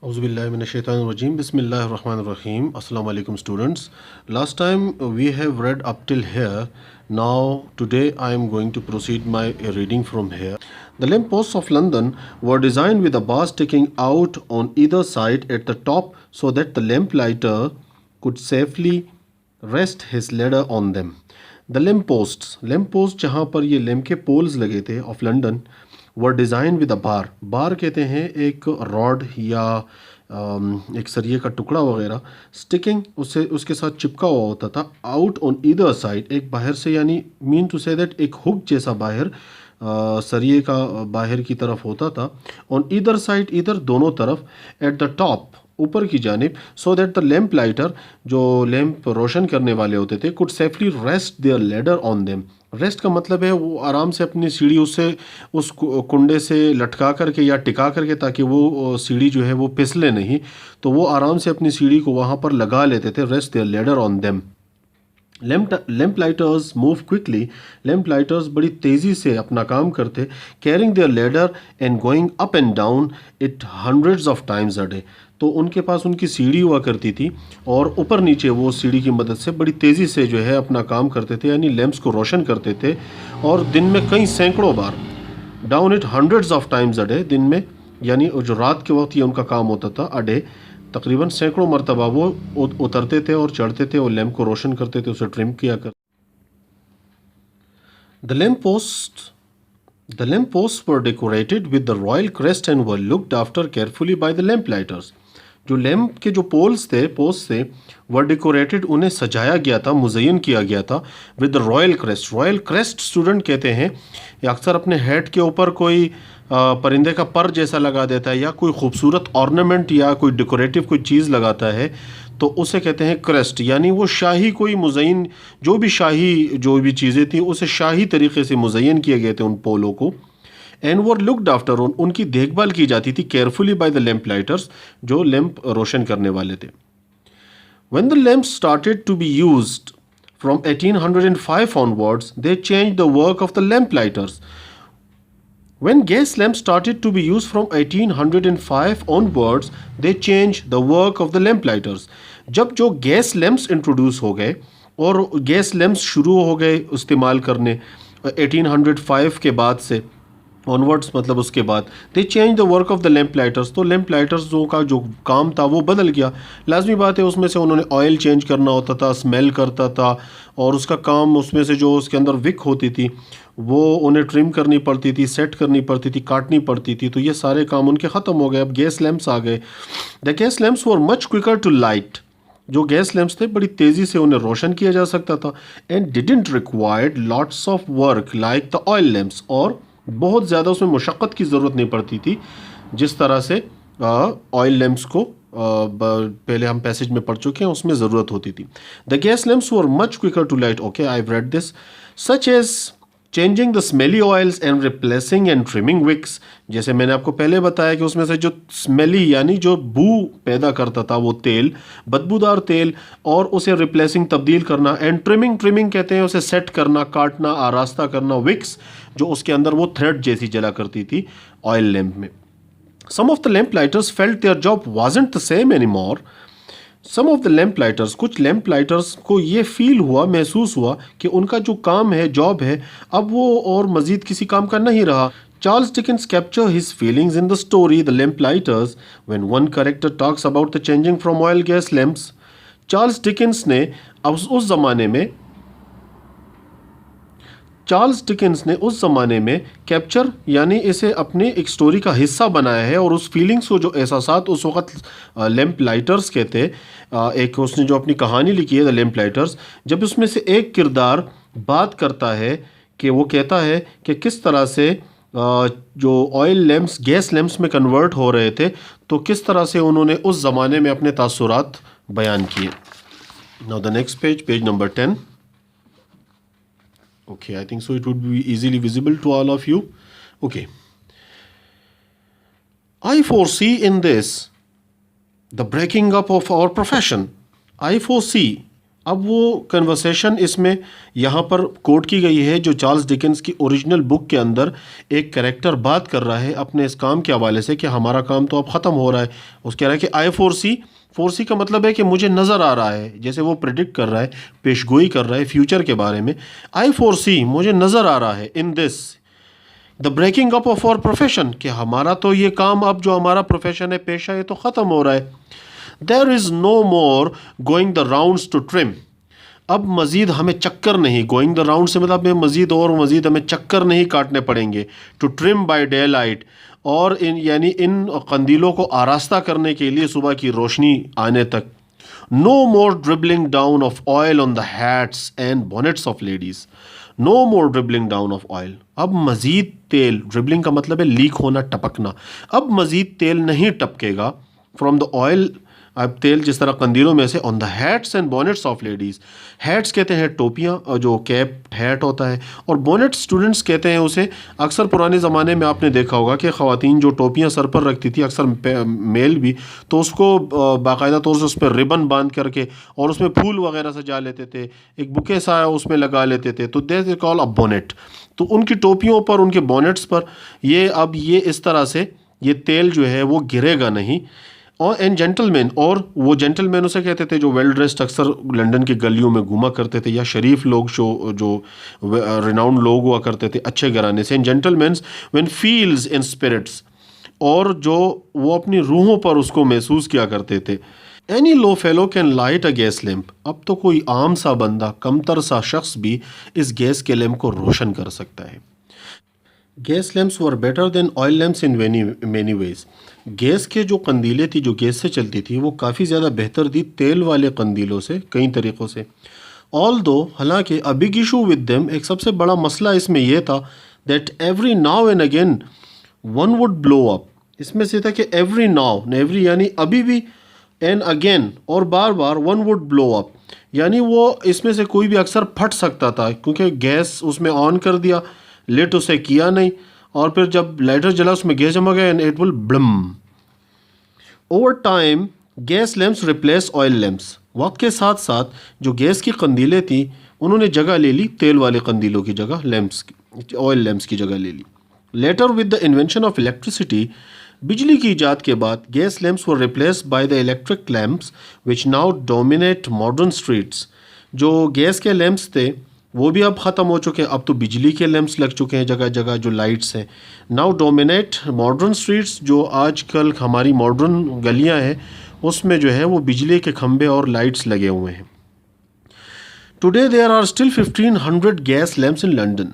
Auzubillahiminash-shaytanir-rajim. Bismillahir-rahmanir-rahim. Assalamu alaikum students. Last time we have read up till here. Now today I am going to proceed my reading from here. The lamp posts of London were designed with a bar sticking out on either side at the top so that the lamp lighter could safely rest his ladder on them. The lamp post जहाँ पर ये lamp के poles लगे थे of London were designed with a bar कहते हैं एक rod या एक सरिये का टुकड़ा वगैरह स्टिकिंग उससे उसके साथ चिपका हुआ होता था आउट ऑन ईदर साइड एक बाहर से यानी मीन टू से दैट एक हुक जैसा बाहर सरिये का बाहर की तरफ होता था ऑन ईदर साइड इधर दोनों तरफ एट द टॉप ऊपर की जानिब so that the lamp lighter जो लैम्प रोशन करने वाले होते थे could safely rest their ladder on them. Rest का मतलब है वो आराम से अपनी सीढ़ी उससे उस कुंडे से लटका करके या टिका करके ताकि वो सीढ़ी जो है वो फिसले नहीं, तो वो आराम से अपनी सीढ़ी को वहाँ पर लगा लेते थे। Rest their ladder on them. Lamp lighters move quickly. Lamp lighters बड़ी तेज़ी से अपना काम करते, carrying their ladder and going up and down it hundreds of times a day. तो उनके पास उनकी सीढ़ी हुआ करती थी और ऊपर नीचे वो सीढ़ी की मदद से बड़ी तेज़ी से जो है अपना काम करते थे, यानी लैम्प्स को रोशन करते थे और दिन में कई सैकड़ों बार। Down it hundreds of times a day, दिन में यानी जो रात के वक्त ये उनका काम होता था अ डे, तकरीबन सैकड़ों मरतबा वो उतरते थे और चढ़ते थे और लैम्प को रोशन करते थे, उसे ट्रिम किया कर। The lamp post The lamp posts were decorated with the royal crest and were looked after carefully by the lamp lighters. जो लैम्प के जो पोस्ट थे वर डेकोरेटेड, उन्हें सजाया गया था, मुज़य्यन किया गया था with the royal crest. Royal crest student कहते हैं या अक्सर अपने हेड के ऊपर कोई परिंदे का पर जैसा लगा देता है या कोई खूबसूरत ऑर्नामेंट या कोई डेकोरेटिव कोई चीज़ लगाता है तो उसे कहते हैं क्रेस्ट, यानी वो शाही कोई मुज़य्यन जो भी चीज़ें थी उसे शाही तरीके से मुज़य्यन किए गए थे उन पोलों को। एंड वर लुकड आफ्टर, उनकी देखभाल की जाती थी carefully by the lamp lighters, जो लैम्प रोशन करने वाले थे। When the lamp started to be used from 1805 onwards, they changed the work of the lamp lighters. When gas lamps started to be used from 1805 onwards, they changed the work of the lamp lighters. जब जो gas lamps introduce हो गए और gas lamps शुरू हो गए इस्तेमाल करने 1805 के बाद से ऑनवर्ड्स, मतलब उसके बाद दे change the work of the lamp lighters, तो लैम्प लाइटर्स का जो काम था वो बदल गया। लाजमी बात है उसमें से उन्होंने ऑयल चेंज करना होता था, स्मेल करता था और उसका काम उसमें से जो उसके अंदर विक होती थी वो उन्हें ट्रिम करनी पड़ती थी, सेट करनी पड़ती थी, काटनी पड़ती थी, तो ये सारे काम उनके ख़त्म हो गए। अब गैस लैम्प्स आ गए। The gas lamps were much quicker to light, जो गैस लैम्प्स थे बड़ी तेज़ी से उन्हें रोशन किया जा सकता था। And didn't required lots of work like the oil lamps, और बहुत ज़्यादा उसमें मुशक्क़त की ज़रूरत नहीं पड़ती थी जिस तरह से ऑयल लैम्प्स को पहले हम पैसेज में पढ़ चुके हैं उसमें ज़रूरत होती थी। The gas lamps were much quicker to light, okay I have read this, such as changing the smelly oils and replacing and trimming wicks. जैसे मैंने आपको पहले बताया कि उसमें से जो स्मेली यानी जो बू पैदा करता था वो तेल, बदबूदार तेल, और उसे रिप्लेसिंग तब्दील करना, एंड ट्रिमिंग कहते हैं उसे सेट करना, काटना, आरास्ता करना, विक्स जो उसके अंदर वो थ्रेड जैसी जला करती थी ऑयल लैम्प में। Some of the lamp lighters felt their job wasn't the same anymore. Some of the lamp lighters, कुछ लैम्प लाइटर्स को ये फील हुआ, महसूस हुआ कि उनका जो काम है, जॉब है, अब वो और मज़ीद किसी काम का नहीं रहा। Charles Dickens captured his feelings in the story The Lamp Lighters when one character talks about the changing from oil gas lamps. Charles Dickens ने उस ज़माने में कैप्चर यानी इसे अपनी एक स्टोरी का हिस्सा बनाया है, और उस फीलिंग्स को, जो एहसासात उस वक़्त लैम्प लाइटर्स के थे, एक उसने जो अपनी कहानी लिखी है द लैम्प लाइटर्स, जब उसमें से एक किरदार बात करता है कि वो कहता है कि किस तरह से जो ऑयल लैम्प्स गैस लैम्प्स में कन्वर्ट हो रहे थे, तो किस तरह से उन्होंने उस ज़माने में अपने तासुरात बयान किए। Now the next page, page number 10. Okay, I think so it would be easily visible to all of you. Okay. I foresee in this the breaking up of our profession. I foresee, अब वो conversation इसमें यहाँ पर coat की गई है जो Charles Dickens की ओरिजिनल बुक के अंदर एक कैरेक्टर बात कर रहा है अपने इस काम के हवाले से कि हमारा काम तो अब ख़त्म हो रहा है। उसके कह रहा है कि आई फोर सी का मतलब है कि मुझे नज़र आ रहा है, जैसे वो प्रिडिक्ट कर रहा है, पेशगोई कर रहा है फ्यूचर के बारे में। आई फोर सी मुझे नज़र आ रहा है in this the breaking up of our profession, कि हमारा तो ये काम अब जो हमारा प्रोफेशन है, पेशा, ये तो ख़त्म हो रहा है। There is no more going the rounds to trim, अब मज़ीद हमें चक्कर नहीं, गोइंग द राउंड से मतलब हमें मज़ीद हमें चक्कर नहीं काटने पड़ेंगे। To trim by daylight, और इन कंदीलों को आरास्ता करने के लिए सुबह की रोशनी आने तक। No more dribbling down of oil on the hats and bonnets of ladies, no more dribbling down of oil, अब मज़ीद तेल, ड्रिबलिंग का मतलब है लीक होना, टपकना, अब मज़ीद तेल नहीं टपकेगा फ्रॉम द ऑयल, अब तेल जिस तरह कंदीलों में से, on the hats and bonnets of ladies, hats कहते हैं टोपियाँ और जो कैप हैट होता है, और बॉनेट स्टूडेंट्स कहते हैं उसे। अक्सर पुराने ज़माने में आपने देखा होगा कि ख़वातीन जो टोपियाँ सर पर रखती थी, अक्सर मेल भी, तो उसको बाकायदा तौर से उस पर रिबन बांध करके और उसमें फूल वगैरह सजा लेते थे, एक बुके सा उसमें लगा लेते थे, तो दे कॉल अ बॉनेट। तो उनकी टोपियों पर, उनके बॉनेट्स पर ये इस तरह से ये तेल जो है वो गिरेगा नहीं। और एंड जेंटलमैन, और वो जेंटलमैन उसे कहते थे जो वेल ड्रेस्ड अक्सर लंदन की गलियों में घूमा करते थे, या शरीफ लोग जो रिनाउंड लोग हुआ करते थे अच्छे घराने से। And gentlemans when feels in spirits, और जो वो अपनी रूहों पर उसको महसूस किया करते थे। Any low fellow can light a gas lamp, अब तो कोई आम सा बंदा, कमतर सा शख्स भी इस गैस के लैम्प को रोशन कर सकता है। Gas lamps were better than oil lamps in many ways, gas के जो कंदीलें थी जो गैस से चलती थी वो काफ़ी ज़्यादा बेहतर थी तेल वाले कंदीलों से कई तरीक़ों से। ऑल दो, हालांकि a big issue with them, एक सबसे बड़ा मसला इसमें यह था that every now and again one would blow up, इसमें से था कि एवरी नाउ, एवरी यानी अभी भी, एंड अगेन और बार बार, वन वुड ब्लो अप यानी वो इसमें से कोई भी अक्सर फट सकता था, क्योंकि गैस उसमें ऑन कर दिया, लेट उसे किया नहीं, और फिर जब लाइटर जला उसमें गैस जमा गया and it will Blum. Over time gas lamps replace oil lamps, वक्त के साथ साथ जो गैस की कंदीलें थी उन्होंने जगह ले ली तेल वाले कंदीलों की जगह, लैम्प्स ऑयल लैम्प्स की जगह ले ली। Later with the invention of electricity, बिजली की ईजाद के बाद gas lamps were replaced by the electric lamps which now dominate modern streets, जो गैस के लैम्प्स थे वो भी अब ख़त्म हो चुके हैं, अब तो बिजली के लैंप्स लग चुके हैं जगह जगह जो लाइट्स हैं। नाउ डोमिनेट मॉडर्न स्ट्रीट्स, जो आजकल हमारी मॉडर्न गलियां हैं उसमें जो है वो बिजली के खंभे और लाइट्स लगे हुए हैं। Today there are still 1500 gas lamps in London,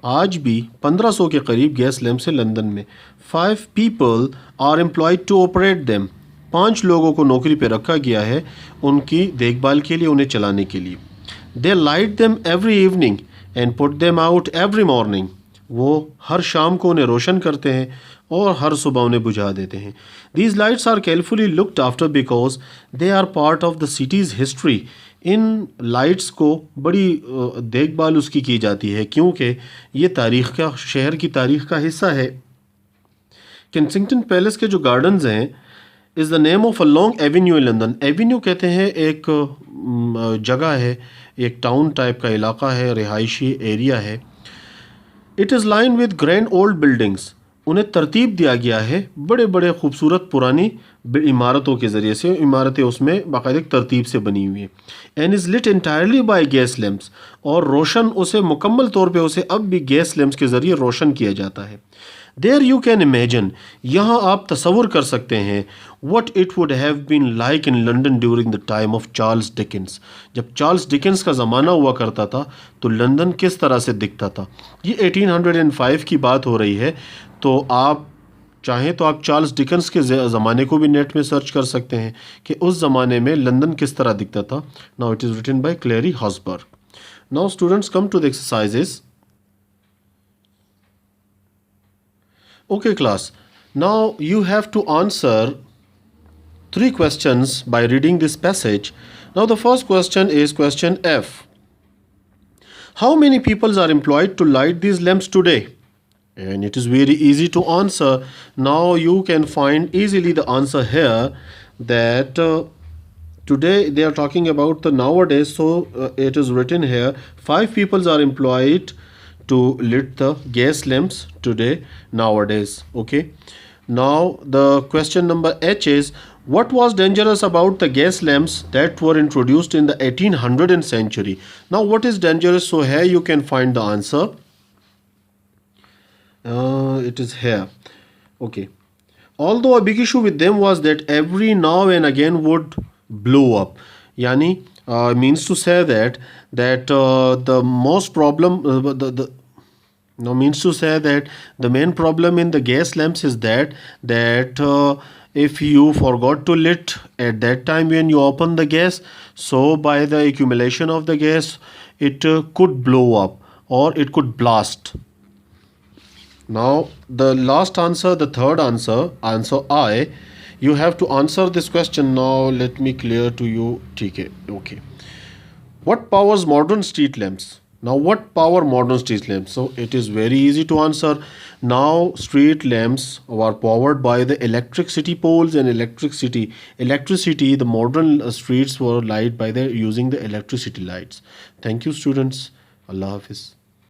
आज भी 1500 के करीब गैस लैंप्स हैं लंदन में। 5 people are employed to operate them, 5 लोगों को नौकरी पे रखा गया है उनकी देखभाल के लिए, उन्हें चलाने के लिए। They light them every evening and put them out every morning, वो हर शाम को उन्हें रोशन करते हैं और हर सुबह उन्हें बुझा देते हैं। These lights are carefully looked after because they are part of the city's history, इन लाइट्स को बड़ी देखभाल उसकी की जाती है क्योंकि ये तारीख़ का, शहर की तारीख़ का हिस्सा है। केंसिंगटन पैलेस के जो गार्डन्स हैं is the name of a long Avenue in London, Avenue कहते हैं एक जगह है, एक टाउन टाइप का इलाका है, रिहायशी एरिया है। It is line with grand old buildings, उन्हें तरतीब दिया गया है बड़े बड़े खूबसूरत पुरानी इमारतों के ज़रिए से, इमारतें उसमें बाकायदा तरतीब से बनी हुई हैं। And is lit entirely by gas lamps, और रोशन उसे मुकम्मल तौर पे उसे अब भी गैस लैम्प्स के ज़रिए रोशन किया जाता है। देयर यू कैन इमेजिन, यहाँ आप तसव्वुर कर सकते हैं, what it would have been like in London during the time of Charles Dickens, जब चार्ल्स डिकेंस का ज़माना हुआ करता था तो लंदन किस तरह से दिखता था। ये 1805 की बात हो रही है, तो आप चाहें तो आप चार्ल्स डिकेंस के ज़माने को भी नेट में सर्च कर सकते हैं कि उस ज़माने में लंदन किस तरह दिखता था। Now it is written by Clary Hausberg. Now students come to the exercises. Okay class, now you have to answer 3 questions by reading this passage. Now the first question is question F. How many people are employed to light these lamps today? And it is very easy to answer. Now you can find easily the answer here, that Today they are talking about the nowadays, so it is written here 5 people are employed to lit the gas lamps today nowadays. Okay, now the question number H is, what was dangerous about the gas lamps that were introduced in the 1800 century? Now what is dangerous? So here you can find the answer. It is here. Okay, although a big issue with them was that every now and again would blow up. Yani means to say that the most problem the no means to say that the main problem in the gas lamps is that if you forgot to lit at that time when you open the gas, so by the accumulation of the gas it could blow up or it could blast. Now, the last answer, the third answer, answer I, you have to answer this question. Now, let me clear to you. TK. Okay. What powers modern street lamps? Now, what power modern street lamps? So, it is very easy to answer. Now, street lamps are powered by the electricity poles and electricity. Electricity, the modern streets were lighted by the using the electricity lights. Thank you, students. Allah Hafiz.